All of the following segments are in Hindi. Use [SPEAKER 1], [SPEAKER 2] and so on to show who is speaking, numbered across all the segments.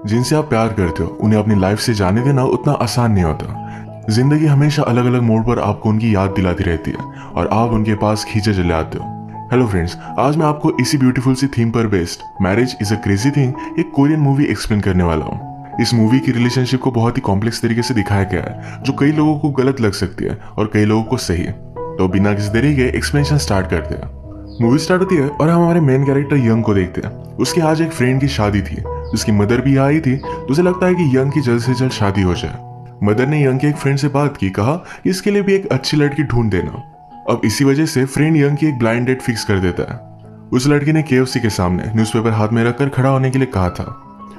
[SPEAKER 1] जिनसे आप प्यार करते हो उन्हें अपनी लाइफ से जाने देना उतना आसान नहीं होता। जिंदगी हमेशा अलग अलग मोड़ पर आपको उनकी याद दिलाती रहती है और आप उनके पास खींचे चले आते हो। हेलो फ्रेंड्स, आज मैं आपको इसी ब्यूटीफुल सी थीम पर based marriage is a crazy thing एक कोरियन मूवी एक्सप्लेन करने वाला हूँ। इस मूवी की रिलेशनशिप को बहुत ही कॉम्प्लेक्स तरीके से दिखाया गया है जो कई लोगों को गलत लग सकती है और कई लोगों को सही। तो बिना किसी देरी के एक्सप्लेनेशन स्टार्ट करते हैं। मूवी स्टार्ट होती है और हम हमारे मेन कैरेक्टर यंग को देखते हैं। उसकी आज एक फ्रेंड की शादी थी, उसकी मदर भी आई थी, तो उसे लगता है कि यंग की जल्द से जल्द शादी हो जाए। मदर ने यंग के एक फ्रेंड से बात की, कहा कि इसके लिए भी एक अच्छी लड़की ढूंढ देना। अब इसी वजह से फ्रेंड यंग की एक ब्लाइंड डेट फिक्स कर देता है। उस लड़की ने KFC के सामने न्यूज़पेपर हाथ में रखकर खड़ा होने के लिए कहा था।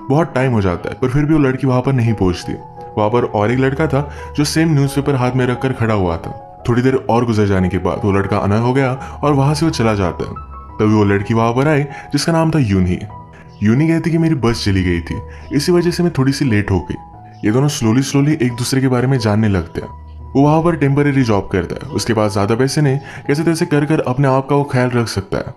[SPEAKER 1] बहुत टाइम हो जाता है पर फिर भी वो लड़की वहां पर नहीं पहुंचती। वहां पर और एक लड़का था जो सेम न्यूज़पेपर हाथ में रखकर खड़ा हुआ था। थोड़ी देर और गुजर जाने के बाद वो लड़का अनय हो गया और वहां से वो चला जाता है। तभी वो लड़की वहां पर आई जिसका नाम था यूनी। यूनी कहती कि मेरी बस चली गई थी, इसी वजह से मैं थोड़ी सी लेट हो गई। ये दोनों स्लोली एक दूसरे के बारे में जानने लगते हैं। वो वहां पर टेम्पररी जॉब करता है, उसके पास ज्यादा पैसे नहीं, कैसे तैसे कर अपने आप का वो ख्याल रख सकता है।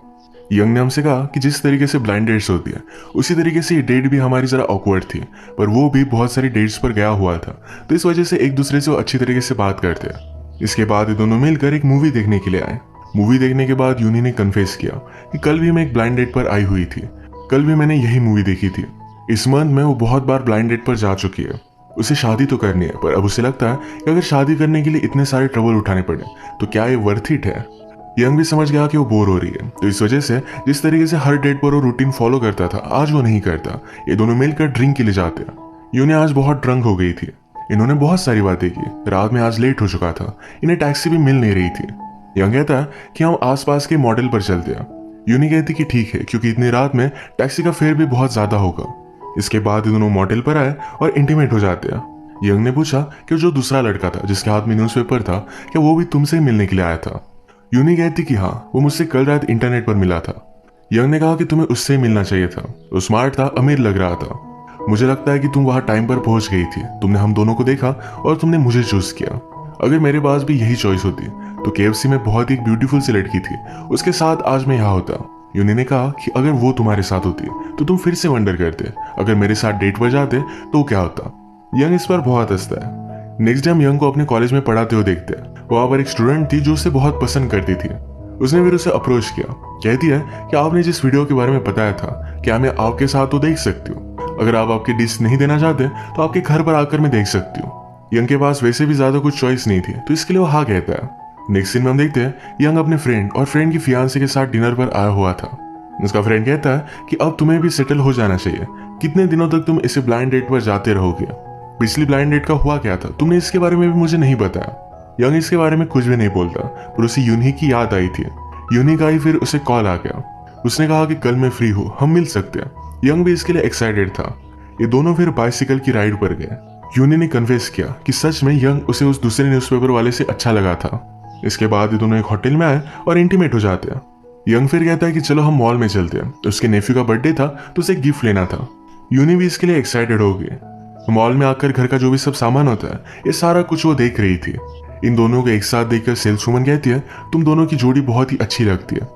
[SPEAKER 1] यंग ने हमसे कहा कि जिस तरीके से ब्लाइंड डेट्स होती है उसी तरीके से ये डेट भी हमारी जरा ऑकवर्ड थी, पर वो भी बहुत सारी डेट्स पर गया हुआ था, तो इस वजह से एक दूसरे से वो अच्छी तरीके से बात करते हैं। इसके बाद ये दोनों मिलकर एक मूवी देखने के लिए आए। मूवी देखने के बाद यूनी ने कन्फेस किया कि कल भी मैं एक ब्लाइंड डेट पर आई हुई थी, कल भी मैंने यही मूवी देखी थी। इस मंथ में वो बहुत बार ब्लाइंड डेट पर जा चुकी है। उसे शादी तो करनी है पर अब उसे लगता है कि अगर शादी करने के लिए इतने सारे ट्रबल उठाने पड़े तो क्या ये वर्थ इट है। यंग भी समझ गया कि वो बोर हो रही है, तो इस वजह से जिस तरीके से हर डेट पर वो रूटीन फॉलो करता था आज वो नहीं करता। ये दोनों मिलकर ड्रिंक के लिए जाते हैं। यूनी आज बहुत ड्रंक हो गई थी, इन्होंने बहुत सारी बातें की, रात में आज लेट हो चुका था, इन्हें टैक्सी भी मिल नहीं रही थी। यंग कहता है कि हम आसपास के मॉडल पर चलते हैं। यूनी कहती कि ठीक है, क्योंकि इतनी रात में टैक्सी का फेयर भी बहुत ज्यादा होगा। इसके बाद दोनों मॉडल पर आए और इंटीमेट हो जाते हैं। यंग ने पूछा कि जो दूसरा लड़का था जिसके हाथ में न्यूज़पेपर था, क्या वो भी तुमसे ही मिलने के लिए आया था। यूनी कहती कि हाँ, वो मुझसे कल रात इंटरनेट पर मिला था। यंग ने कहा कि तुम्हें उससे ही मिलना चाहिए था, वो स्मार्ट था, अमीर लग रहा था। मुझे लगता है कि तुम वहां टाइम पर पहुंच गई थी, तुमने हम दोनों को देखा और तुमने मुझे चूज किया। अगर मेरे पास भी यही चॉइस होती तो KFC में बहुत ही एक ब्यूटीफुल सी लड़की थी, उसके साथ आज मैं यहाँ होता। यूनी ने कहा कि अगर वो तुम्हारे साथ होती तो तुम फिर से वंडर करते, अगर मेरे साथ डेट पर जाते तो क्या होता। यंग इस पर बहुत हंसता है। नेक्स्ट डे हम यंग को अपने कॉलेज में पढ़ाते हुए देखते हैं। वहां पर एक स्टूडेंट थी जो उसे बहुत पसंद करती थी। उसने फिर उसे अप्रोच किया, कहती है कि आपने जिस वीडियो के बारे में बताया था क्या मैं आपके साथ तो देख सकती हूँ, अगर आप आपकी डिश नहीं देना चाहते तो आपके घर पर आकर मैं देख सकती हूँ। यंग के पास वैसे भी ज्यादा कुछ चॉइस नहीं थी, तो इसके लिए वो हाँ कहता है। नेक्स्ट सीन में हम देखते हैं यंग अपने फ्रेंड और फ्रेंड की फियांसे के साथ डिनर पर आया हुआ था। उसका फ्रेंड कहता है कि अब तुम्हें भी सेटल हो जाना चाहिए, कितने दिनों तक तुम इसे ब्लाइंड डेट पर जाते रहोगे। पिछली ब्लाइंड डेट का हुआ क्या था, तुमने इसके बारे में भी मुझे नहीं बताया। यंग इसके बारे में कुछ भी नहीं बोलता, पर उसे यूनी की याद आई थी। यूनी का ही फिर उसे कॉल आ गया। उसने कहा कि कल मैं फ्री हूँ, हम मिल सकते हैं। यंग भी इसके लिए एक्साइटेड था। ये दोनों फिर बाइसिकल की राइड पर गए। यूनी ने कन्फेस किया कि सच में यंग उसे उस दूसरे न्यूज़पेपर वाले से अच्छा लगा था। इसके बाद ये दोनों एक होटल में आए और इंटीमेट हो जाते हैं। यंग फिर कहता है कि चलो हम मॉल में चलते हैं, उसके नेफ्यू का बर्थडे था तो उसे गिफ्ट लेना था। यूनी भी इसके लिए एक्साइटेड हो गई। मॉल में आकर घर का जो भी सब सामान होता है ये सारा कुछ वो देख रही थी। इन दोनों को एक साथ देखकर सेल्स वुमन कहती है तुम दोनों की जोड़ी बहुत ही अच्छी लगती है।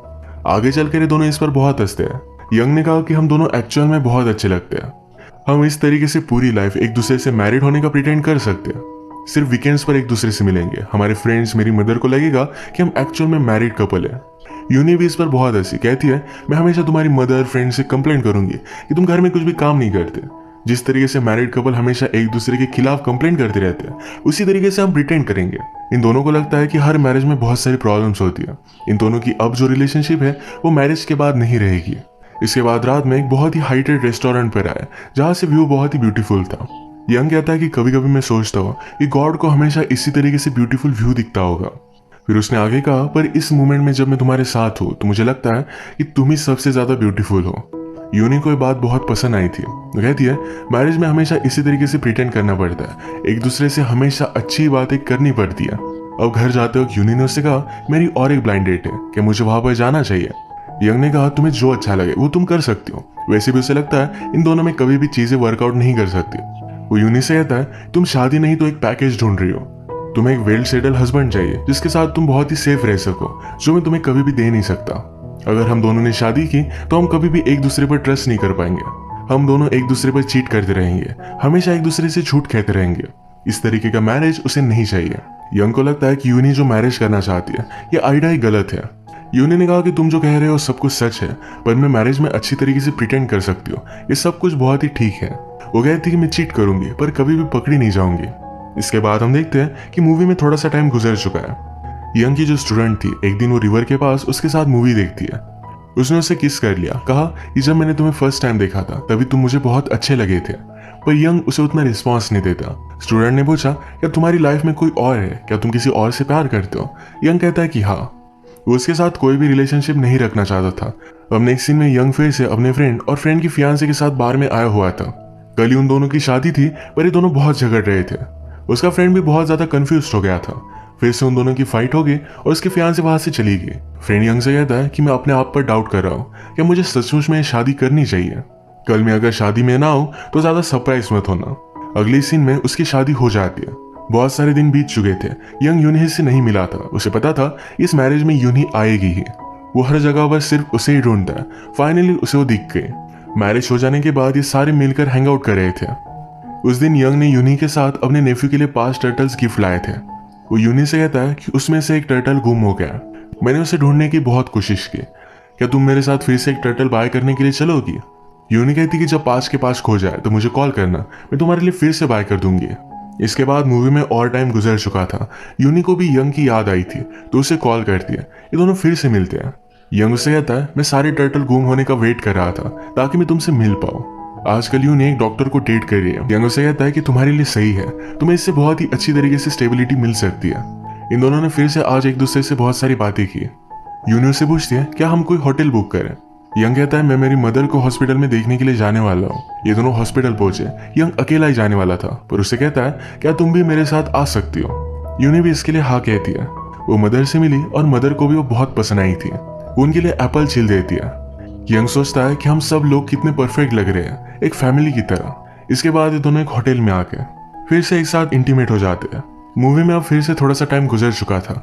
[SPEAKER 1] आगे चलकर ये दोनों इस पर बहुत हंसते हैं। यंग ने कहा कि हम दोनों एक्चुअल में बहुत अच्छे लगते हैं, हम इस तरीके से पूरी लाइफ एक दूसरे से मैरिड होने का प्रिटेंड कर सकते हैं, सिर्फ वीकेंड्स पर एक दूसरे से मिलेंगे। हमारे फ्रेंड्स, मेरी मदर को लगेगा कि हम एक्चुअल में मैरिड कपल है। यूनी भी इस पर बहुत हंसी, कहती है मैं हमेशा तुम्हारी मदर फ्रेंड से कंप्लेंट करूंगी कि तुम घर में कुछ भी काम नहीं करते। जिस तरीके से मैरिड कपल हमेशा एक दूसरे के खिलाफ कंप्लेंट करते रहते हैं उसी तरीके से हम प्रिटेंड करेंगे। इन दोनों को लगता है कि हर मैरिज में बहुत सारी प्रॉब्लम्स होती है, इन दोनों की अब जो रिलेशनशिप है वो मैरिज के बाद नहीं रहेगी। इसके बाद रात में एक बहुत ही हाइटेड रेस्टोरेंट पर आए जहाँ से व्यू बहुत ही ब्यूटीफुल था। यंग कहता है कि कभी कभी मैं सोचता हूँ कि गॉड को हमेशा इसी तरीके से ब्यूटीफुल व्यू दिखता होगा। फिर उसने आगे कहा पर इस मोमेंट में जब मैं तुम्हारे साथ हूँ तो मुझे लगता है कि तुम ही सबसे ज्यादा ब्यूटीफुल हो। यूनी को ये बात बहुत पसंद आई थी। वो कहती है मैरिज में हमेशा इसी तरीके से प्रिटेंड करना पड़ता है, एक दूसरे से हमेशा अच्छी बातें करनी पड़ती है। अब घर जाते वक्त यूनी ने उससे कहा मेरी और एक ब्लाइंड डेट है, कि मुझे वहां पर जाना चाहिए। यंग ने कहा तुम्हें जो अच्छा लगे वो तुम कर सकती हो। वैसे भी उसे लगता है इन दोनों में कभी भी चीजें वर्कआउट नहीं कर सकती। वो यूनी से कहता है तुम शादी नहीं तो एक पैकेज ढूंढ रही हो, तुम्हें एक वेल सेटल हस्बैंड चाहिए जिसके साथ तुम बहुत ही सेफ रह सको, जो मैं तुम्हें कभी भी दे नहीं सकता। अगर हम दोनों ने शादी की तो हम कभी भी एक दूसरे पर ट्रस्ट नहीं कर पाएंगे। हम दोनों एक दूसरे पर चीट करते रहेंगे, हमेशा एक दूसरे से झूठ कहते रहेंगे। इस तरीके का मैरिज उसे नहीं चाहिए। यंग को लगता है कि यूनी जो मैरिज करना चाहती है ये आइडिया ही गलत है। यूनी ने कहा कि तुम जो कह रहे हो सब कुछ सच है, पर मैं मैरिज में अच्छी तरीके से प्रिटेंड कर सकती हूँ, ये सब कुछ बहुत ही ठीक है। वो कहती कि मैं चीट करूंगी पर कभी भी पकड़ी नहीं जाऊंगी। इसके बाद हम देखते हैं कि मूवी में थोड़ा सा टाइम गुजर चुका है। यंग की जो स्टूडेंट थी एक दिन वो रिवर के पास उसके साथ मूवी देखती है। उसने उसे किस कर लिया, कहा कि जब मैंने तुम्हें फर्स्ट टाइम देखा था तभी तुम मुझे बहुत अच्छे लगे थे, पर यंग उसे उतना रिस्पॉन्स नहीं देता। स्टूडेंट ने पूछा क्या तुम्हारी लाइफ में कोई और है, क्या तुम किसी और से प्यार करते हो? यंग कहता है कि हाँ, वो उसके साथ कोई भी रिलेशनशिप नहीं रखना चाहता था। अब नेक्स्ट सीन में यंग फिर से अपने फ्रेंड और फ्रेंड की फियांसे के साथ बार में आया हुआ था। कल ही उन दोनों की शादी थी पर ये दोनों बहुत झगड़ रहे थे। उसका फ्रेंड भी बहुत ज्यादा कंफ्यूज हो गया था। फिर से उन दोनों की फाइट हो गई और उसके फियांसे वहां से चली गई। फ्रेंड यंग से कहता है कि मैं अपने आप पर डाउट कर रहा हूँ, क्या मुझे सचमुच में शादी करनी चाहिए? कल मैं अगर शादी में ना आऊं तो ज्यादा सरप्राइज मत होना। अगले सीन में उसकी शादी हो जाती है। बहुत सारे दिन बीत चुके थे। यंग यूनी से नहीं मिला था। उसे पता था इस मैरिज में यूनी आएगी ही। वो हर जगह पर सिर्फ उसे ही ढूंढता है। फाइनली उसे वो दिख गई। मैरिज हो जाने के बाद ये सारे मिलकर हैंग आउट कर रहे थे। उस दिन यंग ने यूनी के साथ अपने नेफ्यू के लिए 5 टर्टल्स गिफ्ट लाए थे। वो यूनी से कहता है कि उसमें से एक टर्टल गुम हो गया। मैंने उसे ढूंढने की बहुत कोशिश की, क्या तुम मेरे साथ फिर से एक टर्टल बाय करने के लिए चलोगी? यूनी कहती कि जब 5 के 5 खो जाए तो मुझे कॉल करना, मैं तुम्हारे लिए फिर से बाय कर दूंगी। इसके बाद मूवी में और टाइम गुजर चुका था। यूनी को भी यंग की याद आई थी तो उसे कॉल करती है। ये दोनों फिर से मिलते हैं। यंग उससे कहता है मैं सारे टर्टल गुम होने का वेट कर रहा था ताकि मैं तुमसे मिल पाऊँ। आजकल यूनी एक डॉक्टर को डेट कर रही है। यंग उससे कहता है कि तुम्हारे लिए सही है, तुम्हें इससे बहुत ही अच्छी तरीके से स्टेबिलिटी मिल सकती है। इन दोनों ने फिर से आज एक दूसरे से बहुत सारी बातें की। यूनी उससे पूछती है क्या हम कोई होटल बुक करें? यंग कहता है मैं मेरी मदर को हॉस्पिटल में देखने के लिए जाने वाला हूँ। ये दोनों हॉस्पिटल पहुंचे। यंग अकेला ही जाने वाला था पर उससे कहता है क्या तुम भी मेरे साथ आ सकती हो? यूनी भी इसके लिए हाँ कहती है। वो मदर से मिली और मदर को भी वो बहुत पसंद आई थी। वो उनके लिए एप्पल छील देती है। यंग सोचता है कि हम सब लोग कितने परफेक्ट लग रहे हैं, एक फैमिली की तरह। इसके बाद ये दोनों एक होटल में आके फिर से एक साथ इंटीमेट हो जाते हैं। मूवी में अब फिर से थोड़ा सा टाइम गुजर चुका था।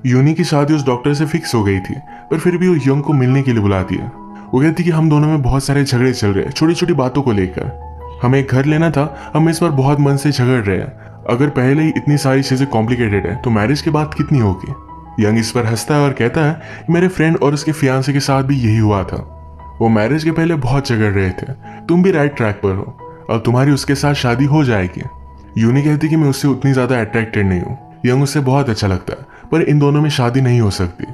[SPEAKER 1] यूनी की शादी उस डॉक्टर से फिक्स हो गई थी पर फिर भी वो यंग को मिलने के लिए बुलाती है। वो कहती कि हम दोनों में बहुत सारे झगड़े चल रहे हैं छोटी छोटी बातों को लेकर। हमें एक घर लेना था, हम इस बार बहुत मन से झगड़ रहे हैं। अगर पहले ही इतनी सारी चीजें कॉम्प्लिकेटेड है तो मैरिज के बाद कितनी होगी? यंग इस पर हंसता है और कहता है मेरे फ्रेंड और उसके फियांसे के साथ भी यही हुआ था। वो मैरिज के पहले बहुत झगड़ रहे थे। तुम भी राइट ट्रैक पर हो, अब तुम्हारी उसके साथ शादी हो जाएगी। यूनी कहती कि मैं उससे उतनी ज्यादा अट्रैक्टेड नहीं हूँ। यंग उससे बहुत अच्छा लगता है पर इन दोनों में शादी नहीं हो सकती।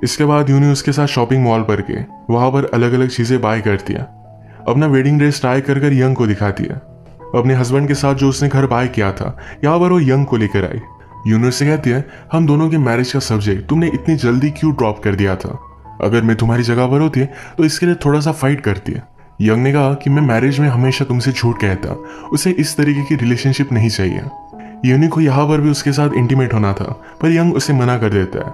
[SPEAKER 1] इसके बाद यूनी उसके साथ शॉपिंग मॉल पर गई। वहां पर अलग अलग चीजें बाय करती है। अपना वेडिंग ड्रेस ट्राई कर कर यंग को दिखाती है। अपने हस्बैंड के साथ जो उसने घर बाय किया था यहाँ पर वो यंग को लेकर आई। यूनी से कहती है हम दोनों के मैरिज का सब्जेक्ट तुमने इतनी जल्दी क्यों ड्रॉप कर दिया था? अगर मैं तुम्हारी जगह पर होती तो इसके लिए थोड़ा सा फाइट करती है। यंग ने कहा कि मैं मैरिज में हमेशा तुमसे झूठ कहता, उसे इस तरीके की रिलेशनशिप नहीं चाहिए। यूनी को यहाँ पर भी उसके साथ इंटीमेट होना था पर यंग उसे मना कर देता है।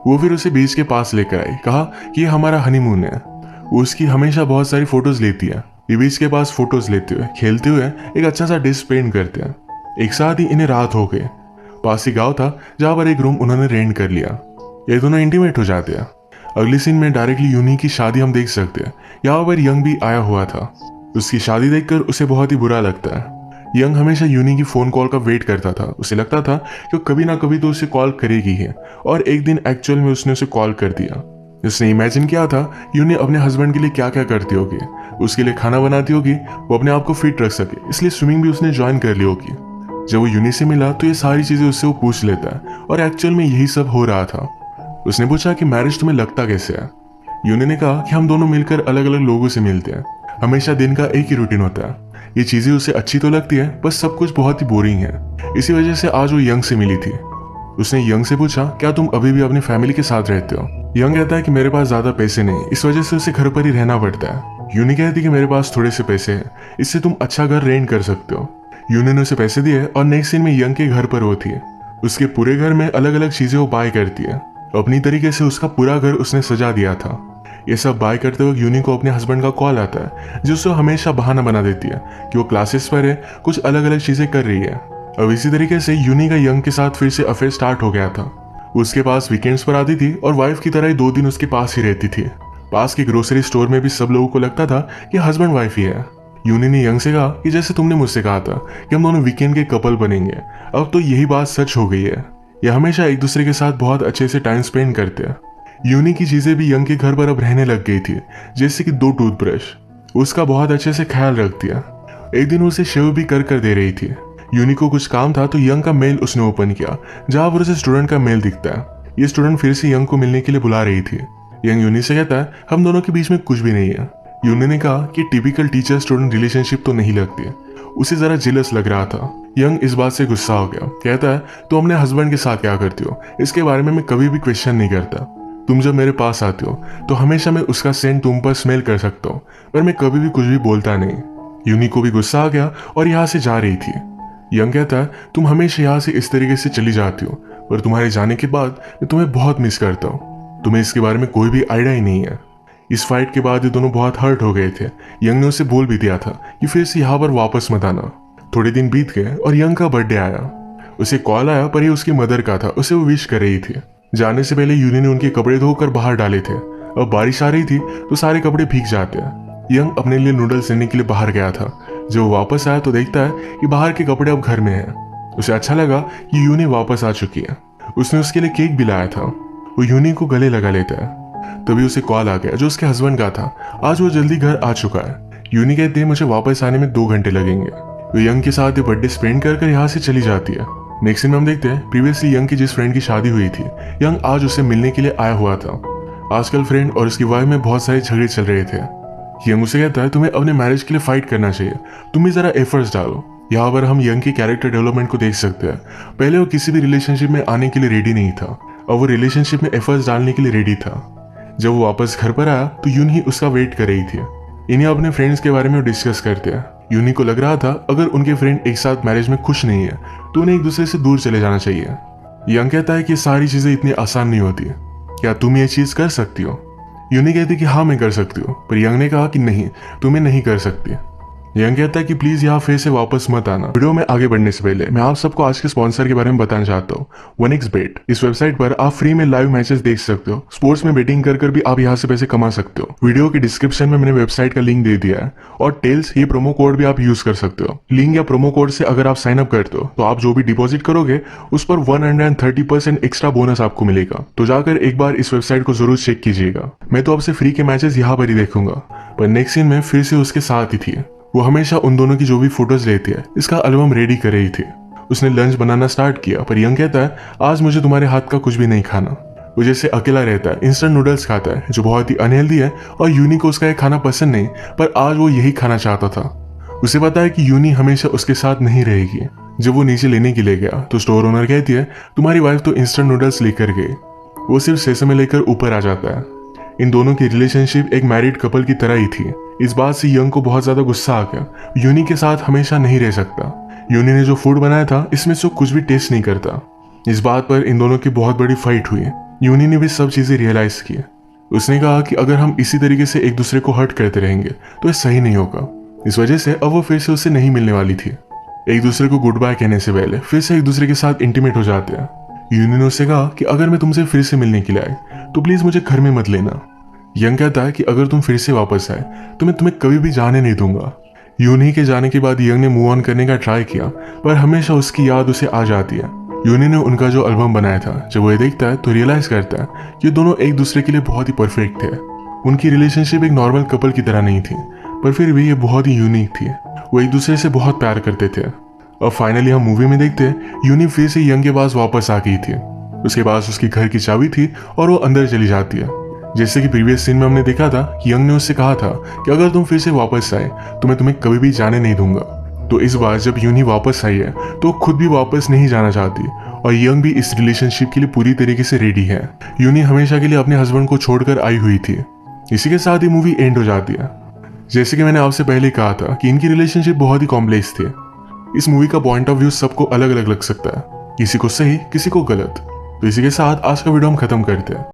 [SPEAKER 1] वो फिर उसे बीच के पास लेकर आई, कहा कि ये हमारा हनीमून है। वो उसकी हमेशा बहुत सारी फोटोज लेती है। ये बीच के पास फोटोज लेते हुए खेलते हुए एक अच्छा सा डिश पेंट करते हैं। एक साथ ही इन्हें रात हो गई। पास ही गाँव था जहाँ पर एक रूम उन्होंने रेंट कर लिया। ये दोनों इंटीमेट हो जाते हैं। अगली सीन में डायरेक्टली यूनी की शादी हम देख सकते हैं। यहाँ पर यंग भी आया हुआ था। उसकी शादी देखकर उसे बहुत ही बुरा लगता है। यंग हमेशा यूनी की फोन कॉल का वेट करता था। उसे लगता था कि कभी ना कभी तो उसे कॉल करेगी ही और एक दिन एक्चुअल में उसने उसे कॉल कर दिया। उसने इमेजिन किया था यूनी अपने हस्बैंड के लिए क्या क्या करती होगी। उसके लिए खाना बनाती होगी, वो अपने आप को फिट रख सके, इसलिए स्विमिंग भी उसने ज्वाइन कर ली होगी। जब वो यूनी से मिला तो ये सारी चीजें उससे वो पूछ लेता है और एक्चुअल में यही सब हो रहा था। उसने पूछा कि मैरिज तुम्हें लगता कैसे है? यूनी ने कहा कि हम दोनों मिलकर अलग अलग लोगों से मिलते हैं, हमेशा दिन का एक ही रूटीन होता है। ये चीजें उसे अच्छी तो लगती है बस सब कुछ बहुत ही बोरिंग है। इसी वजह से आज वो यंग से मिली थी। उसने यंग से पूछा क्या तुम अभी भी अपनी फैमिली के साथ रहते हो? यंग कहता है कि मेरे पास ज्यादा पैसे नहीं, इस वजह से उसे घर पर ही रहना पड़ता है। यूनी कहती कि मेरे पास थोड़े से पैसे हैं, इससे तुम अच्छा घर रेंट कर सकते हो। यूनी ने उसे पैसे दिए और नेक्स्ट सीन में यंग के घर पर होती है। उसके पूरे घर में अलग अलग चीजें वो बाय करती है। अपनी तरीके से उसका पूरा घर उसने सजा दिया था। ये सब बाय करते वक्त यूनी को अपने हस्बैंड का कॉल आता है जो उसे हमेशा बहाना बना देती है कि वो क्लासेस पर है, कुछ अलग अलग चीजें कर रही है। अब इसी तरीके से यूनी का यंग के साथ फिर से अफेयर स्टार्ट हो गया था। उसके पास वीकेंड्स पर आती थी और वाइफ की तरह ही 2 दिन उसके पास ही रहती थी। पास के ग्रोसरी स्टोर में भी सब लोगों को लगता था कि हस्बैंड वाइफ ही है। यूनी ने यंग से कहा कि जैसे तुमने मुझसे कहा था कि हम दोनों वीकेंड के कपल बनेंगे, अब तो यही बात सच हो गई है। ये हमेशा एक दूसरे के साथ बहुत अच्छे से टाइम स्पेंड करते हैं। यूनी की चीजें भी यंग के घर पर अब रहने लग गई थी, जैसे कि 2 टूथब्रश। उसका बहुत अच्छे से ख्याल रख दिया। एक दिन उसे शेव भी कर दे रही थी। यूनी को कुछ काम था तो यंग का मेल उसने ओपन किया, जहां पर उसे स्टूडेंट का मेल दिखता है। ये स्टूडेंट फिर से यंग को मिलने के लिए बुला रही थी। यंग यूनी से कहता है हम दोनों के बीच में कुछ भी नहीं है। यूनी ने कहा कि टिपिकल टीचर स्टूडेंट रिलेशनशिप तो नहीं लगती। उसे जरा जेलस लग रहा था। यंग इस बात से गुस्सा हो गया। कहता है तुम अपने हस्बैंड के साथ क्या करती हो, इसके बारे में मैं कभी भी क्वेश्चन नहीं करता। तुम जब मेरे पास आती हो तो हमेशा मैं उसका सेंट तुम पर स्मेल कर सकता हूँ, पर मैं कभी भी कुछ भी बोलता नहीं। यूनी को भी गुस्सा आ गया और यहाँ से जा रही थी। यंग कहता है तुम हमेशा यहाँ से इस तरीके से चली जाती हो, पर तुम्हारे जाने के बाद मैं तुम्हें बहुत मिस करता हूँ। तुम्हें इसके बारे में कोई भी आइडिया ही नहीं है। इस फाइट के बाद ये दोनों बहुत हर्ट हो गए थे। यंग ने उसे बोल भी दिया था कि फिर से यहाँ पर वापस मत आना। थोड़े दिन बीत गए और यंग का बर्थडे आया। उसे कॉल आया, पर ये उसकी मदर का था। उसे वो विश कर रही थी। जाने से पहले यूनी ने उनके कपड़े धोकर बाहर डाले थे। अब बारिश आ रही थी तो सारे कपड़े भीग जाते हैं। यंग अपने लिए नूडल्स लेने के लिए बाहर गया था। जब वो वापस आया तो देखता है कि बाहर के कपड़े अब घर में हैं। उसे अच्छा लगा कि यूनी वापस आ चुकी है। उसने उसके लिए केक भी लाया था। वो यूनी को गले लगा लेता है। तभी उसे कॉल आ गया जो उसके हस्बैंड का था। आज वो जल्दी घर आ चुका है। यूनी कहती है मुझे वापस आने में 2 घंटे लगेंगे। वो यंग के साथ बर्थडे स्पेंड कर यहाँ से चली जाती है। नेक्स्ट सीन में हम देखते हैं प्रीवियसली यंग की जिस फ्रेंड की शादी हुई थी, यंग आज उसे मिलने के लिए आया हुआ था। आजकल फ्रेंड और उसकी वाइफ में बहुत सारे झगड़े चल रहे थे। यंग उसे कहता है तुम्हें अपने मैरिज के लिए फाइट करना चाहिए, तुम भी जरा एफर्ट्स डालो। यहाँ पर हम यंग की कैरेक्टर डेवलपमेंट को देख सकते हैं। पहले वो किसी भी रिलेशनशिप में आने के लिए रेडी नहीं था, और वो रिलेशनशिप में एफर्ट्स डालने के लिए रेडी था। जब वो वापस घर पर आया तो यूनी उसका वेट कर रही थी। इन्हें अपने फ्रेंड्स के बारे में डिस्कस करते हैं। यूनी को लग रहा था अगर उनके फ्रेंड एक साथ मैरिज में खुश नहीं है तो उन्हें एक दूसरे से दूर चले जाना चाहिए। यंग कहता है कि सारी चीजें इतनी आसान नहीं होती, क्या तुम ये चीज कर सकती हो? यूनी कहती कि हाँ मैं कर सकती हूँ, पर यंग ने कहा कि नहीं, तुम्हें नहीं कर सकती। यंग कहता है कि प्लीज यहाँ फिर से वापस मत आना। वीडियो में आगे बढ़ने से पहले मैं आप सबको आज के स्पॉन्सर के बारे में बताना चाहता हूँ, 1xBet। इस वेबसाइट पर आप फ्री में लाइव मैचेस देख सकते हो। स्पोर्ट्स में बेटिंग कर भी आप यहाँ से पैसे कमा सकते हो। वीडियो के डिस्क्रिप्शन में मैंने वेबसाइट का लिंक दे दिया है, और टेल्स ये प्रोमो कोड भी आप यूज कर सकते हो। लिंक या प्रोमो कोड से अगर आप साइन अप करते हो तो आप जो भी डिपॉजिट करोगे उस पर 130% एक्स्ट्रा बोनस आपको मिलेगा। तो जाकर एक बार इस वेबसाइट को जरूर चेक कीजिएगा। मैं तो आपसे फ्री के मैचेस यहाँ पर ही देखूंगा। पर नेक्स्ट सीन में फिर से उसके साथ ही थी। वो हमेशा उन दोनों की जो भी फोटोज लेती है इसका एल्बम रेडी कर रही थी। उसने लंच बनाना स्टार्ट किया, पर यंग कहता है आज मुझे तुम्हारे हाथ का कुछ भी नहीं खाना। वो जैसे अकेला रहता है इंस्टेंट नूडल्स खाता है, जो बहुत ही अनहेल्दी है, और यूनी को उसका ये खाना पसंद नहीं, पर आज वो यही खाना चाहता था। उसे पता है कि यूनी हमेशा उसके साथ नहीं रहेगी। जब वो नीचे लेने के लिए गया तो स्टोर ओनर कहती है तुम्हारी वाइफ तो इंस्टेंट नूडल्स लेकर गई। वो सिर्फ सेसमे लेकर ऊपर आ जाता है। इन दोनों की रिलेशनशिप एक मैरिड कपल की तरह ही थी। इस बात से यंग को बहुत ज्यादा गुस्सा आ गया। यूनी के साथ हमेशा नहीं रह सकता। यूनी ने जो फूड बनाया था इसमें से कुछ भी टेस्ट नहीं करता। इस बात पर इन दोनों की बहुत बड़ी फाइट हुई। यूनी ने भी सब चीजें रियलाइज की। उसने कहा कि अगर हम इसी तरीके से एक दूसरे को हर्ट करते रहेंगे तो ये सही नहीं होगा। इस वजह से अब वो फिर से उससे नहीं मिलने वाली थी। एक दूसरे को गुड बाय कहने से पहले फिर से एक दूसरे के साथ इंटीमेट हो जाते हैं। यूनी ने उससे कहा कि अगर मैं तुमसे फिर से मिलने के लिए आए तो प्लीज मुझे घर में मत लेना। यंग कहता है कि अगर तुम फिर से वापस आए तो मैं तुम्हें कभी भी जाने नहीं दूंगा। यूनी के जाने के बाद यंग ने मूव ऑन करने का ट्राई किया, पर हमेशा उसकी याद उसे आ जाती है। यूनी ने उनका जो एल्बम बनाया था, जब वो ये देखता है तो रियलाइज करता है कि दोनों एक दूसरे के लिए बहुत ही परफेक्ट थे। उनकी रिलेशनशिप एक नॉर्मल कपल की तरह नहीं थी, पर फिर भी ये बहुत ही यूनिक थी। वो एक दूसरे से बहुत प्यार करते थे। और फाइनली हम मूवी में देखते हैं यूनी फिर से यंग के पास वापस आ गई थी। उसके पास उसकी घर की चाबी थी और वो अंदर चली जाती है। जैसे कि प्रीवियस सीन में हमने देखा था कि यंग ने उससे कहा था कि अगर तुम फिर से वापस आए तो मैं तुम्हें कभी भी जाने नहीं दूंगा। तो इस बार जब यूनी वापस आई है तो खुद भी वापस नहीं जाना चाहती, और यंग भी इस रिलेशनशिप के लिए पूरी तरीके से रेडी है। यूनी हमेशा के लिए अपने हस्बैंड को छोड़कर आई हुई थी। इसी के साथ ही मूवी एंड हो जाती है। जैसे कि मैंने आपसे पहले कहा था कि इनकी रिलेशनशिप बहुत ही कॉम्प्लेक्स थी। इस मूवी का पॉइंट ऑफ व्यू सबको अलग अलग लग सकता है, किसी को सही किसी को गलत। तो इसी के साथ आज का वीडियो हम खत्म करते हैं।